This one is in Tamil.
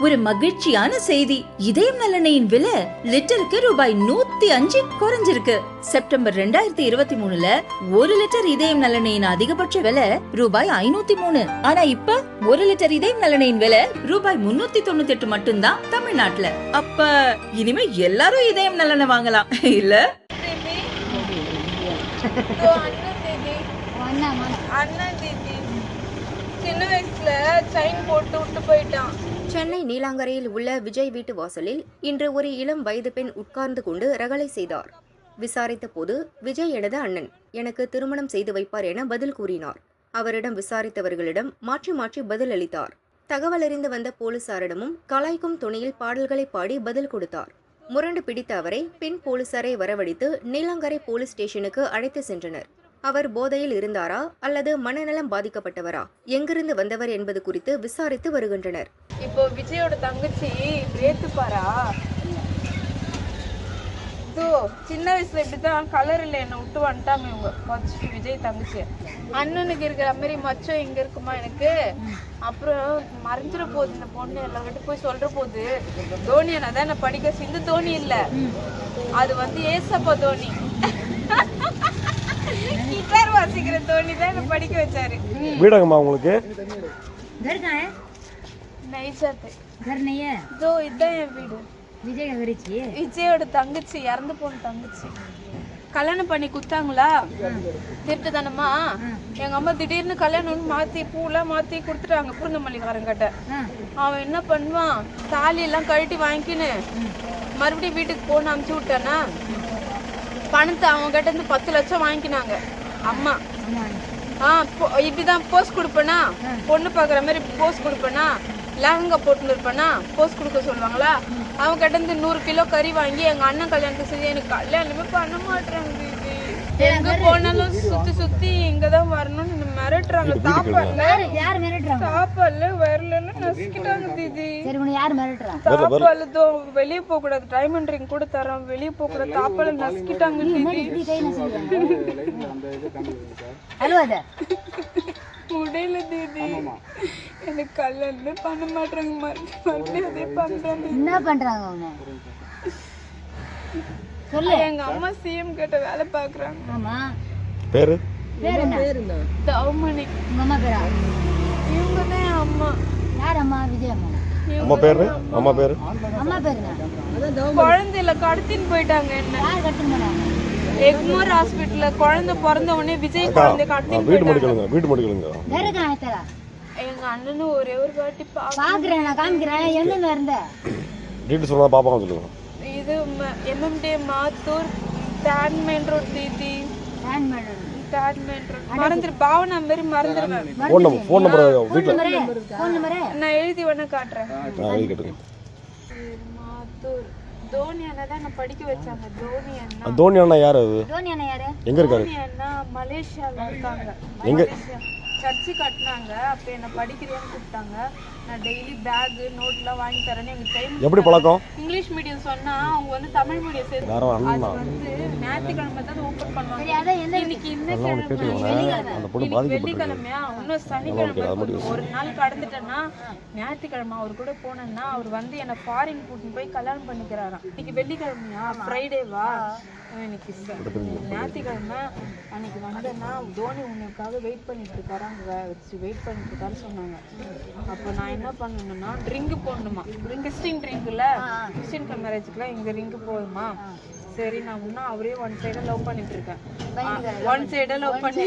ஒரு மகிழ்ச்சியான செய்தி. இதயம் நல்லெண்ணெயின் விலை லிட்டருக்கு ரூபாய் 105 குறைஞ்சிருக்கு. செப்டம்பர் 2023ல 1 லிட்டர் இதயம் நல்லெண்ணெயின் அதிகபட்ச விலை ரூபாய் 503. ஆனா இப்ப 1 லிட்டர் இதயம் நல்லெண்ணெயின் விலை ரூபாய் 398 மட்டும்தான் தமிழ்நாட்டுல. அப்ப இனிமே எல்லாரும் இதயம் நல்லெண்ணெய் வாங்கலாம் இல்ல? சின்ன வயசுல செயின் போட்டு விட்டு போயிட்டான். சென்னை நீலாங்கரையில் உள்ள விஜய் வீட்டு வாசலில் இன்று ஒரு இளம் வயது பெண் உட்கார்ந்து கொண்டு ரகளை செய்தார். விசாரித்த போது விஜய் எனது அண்ணன், எனக்கு திருமணம் செய்து வைப்பார் என பதில் கூறினார். அவரிடம் விசாரித்தவர்களிடம் மாற்றி மாற்றி பதில் அளித்தார். தகவல் அறிந்து வந்த போலீசாரிடமும் கலாய்க்கும் துணையில் பாடல்களை பாடி பதில் கொடுத்தார். முரண்டு பிடித்த அவரை பின் போலீசாரை வரவழைத்து நீலாங்கரை போலீஸ் ஸ்டேஷனுக்கு அழைத்து சென்றனர். அவர் போதையில் இருந்தாரா அல்லது மனநலம் பாதிக்கப்பட்டவரா, எங்கிருந்து வந்தவர் என்பது குறித்து விசாரித்து வருகின்றனர். இப்போ விஜயோட தங்கச்சி ஏத்துப்பாரா? சின்ன வயசுல இப்படிதான் கலர் இல்ல என்ன விட்டு வந்துட்டாங்க இவங்க. ஃபர்ஸ்ட் விஜய் தங்கச்சி அண்ணனுக்கு இருக்கிற மாதிரி மச்சம் இங்க இருக்குமா எனக்கு? அப்புறம் மறைஞ்சிட போகுது இந்த பொண்ணு, எல்லார்கிட்ட போய் சொல்ற போது தோனி அதான் என்ன படிக்க சிந்து தோனி இல்ல, அது ஏசப்பா தோனி, கிட்டார் வாசிக்கிற தோனி தான் என்ன படிக்க வச்சாரு. வீடங்கம்மா உங்களுக்கு நைசாத்து இதோ இதான் என் வீடு. விஜயோட தங்கச்சி இறந்து போன தங்கச்சி கல்யாணம் பண்ணி குத்தாங்களா திருட்டு தானம்மா. எங்க அம்மா திடீர்னு கல்யாணம் மாத்தி பூலாம் மாத்தி கொடுத்துட்டாங்க புருங்கமல்லிக்காரங்கிட்ட. அவன் என்ன பண்ணுவான், தாலி எல்லாம் கழட்டி வாங்கிக்கின்னு மறுபடியும் வீட்டுக்கு போன அமுச்சு விட்டானா. பணத்தை அவங்க கிட்ட இருந்து 10 லட்சம் வாங்கிக்கினாங்க அம்மா. இப்படிதான் போஸ்ட் கொடுப்பேனா, பொண்ணு பாக்குற மாதிரி போஸ்ட் கொடுப்பேனா, லெஹங்கா போட்டுன்னு இருப்பேனா போஸ்ட் கொடுக்க சொல்லுவாங்களா. அவங்க கிட்ட இருந்து 100 கிலோ கறி வாங்கி எங்க அண்ணன் கல்யாணத்துக்கு செஞ்சு எனக்கு கல்யாணமே பண்ண மாட்டேறாங்க. எங்க போனாலும் சுத்தி சுத்தி இங்கதான் வரணும்னு மிரட்டுறாங்க. சாப்பாடுல வரலன்னு நசுக்கிட்டாங்க தீதி. சாப்பாடு வெளியே போக கூடாது, டைமண்ட் ரிங் கூட தரோம், வெளியே போக கூடாது, சாப்பாடு நசுக்கிட்டாங்க முடியல தீதி. எனக்கு கல்யாணமே பண்ண மாட்டாங்க, மறுபடியும் அதே பண்றாங்க. என்ன பண்றாங்க எங்க அம்மா சிஎம் கிட்ட வேலை பாக்குறாங்க. ஆமா, பேரு தவமணி. உங்க அம்மா பேரா? இவங்க தான் அம்மா. யார் அம்மா? விஜய் அம்மா. அம்மா பேரு? அம்மா பேரு? அம்மா பேருங்க. குழந்தையில கடத்தின்னு போயிட்டாங்க. என்ன யார் கடத்தின்னு போனாங்க? எக்மோர் ஹாஸ்பிடல்ல குழந்தை பிறந்த உடனே விஜய் குழந்தை கடத்தின்னு வீட்டு முடிக்கலுங்க. வீட்டு முடிக்கலுங்க. வேறக்கா ஆயத்தரா? எங்க அண்ணனும் ஒரே ஒரு வாட்டி பாக்குறேன், நான் காமிக்கிறேன். எங்க இருந்த டீட்டெயில்ஸ் சொன்னா பாப்பாங்க சொல்லுங்க. இது MMD Mathur third main road தீதி. தேர்ட் மெயின் ரோட் மறந்துரு, பாவனா மாதிரி மறந்துருவேன். ஃபோன் நம்பர் வீட்ல நான் எழுதி வேணா காட்டுறேன். எழுதி காட்டுங்க. மாத்தூர் தோனி அண்ணா தான் என்ன படிக்க வச்சாங்க. தோனி அண்ணா. தோனி அண்ணா யாரு? தோனி அண்ணா யாரு? எங்க இருக்காரு? தோனி அண்ணா மலேசியால இருக்காங்க. எங்க? சர்ச்சு கட்டினாங்க. அப்ப என்ன படிக்கிறியான்னு கூப்பிட்டாங்க. நான் டெய்லி பேக் நோட்லாம் வாங்கி தரேன்னு எங்க டைம். எப்படி பழக்கம்? இங்கிலீஷ் மீடியம் சொன்னா அவங்க தமிழ் மீடியம் சேர்த்து ஞாயிற்றுக்கிழமை தான் ஓபன் பண்ணுவாங்க. இன்னைக்கு வெள்ளிக்கிழமையா, இன்னும் சனிக்கிழமை ஒரு நாள் கடந்துட்டேன்னா ஞாயிற்றுக்கிழமை அவர் கூட போனேன்னா அவர் என்ன ஃபாரின் கூட்டின்னு போய் கல்யாணம் பண்ணிக்கிறாராம். இன்னைக்கு வெள்ளிக்கிழமையா, ஃப்ரைடேவா, இன்னைக்கு ஞாயிற்றுக்கிழமை. அன்னைக்கு வந்தேன்னா தோனி உனக்காக வெயிட் பண்ணிட்டு இருக்காரு, அங்க வச்சு வெயிட் பண்ணிட்டு இருக்காரு சொன்னாங்க. அப்போ நான் என்ன பண்ணணும்னா ரிங்கு போடணுமா, கிறிஸ்டின் ரிங்குல, கிறிஸ்டின் மேரேஜுக்குலாம் இங்க ரிங்கு போதுமா. சரி, நான் இன்னும் அவரே ஒன் சைடா லவ் பண்ணிட்டு இருக்கேன். ஒன் சைடா லவ் பண்ணி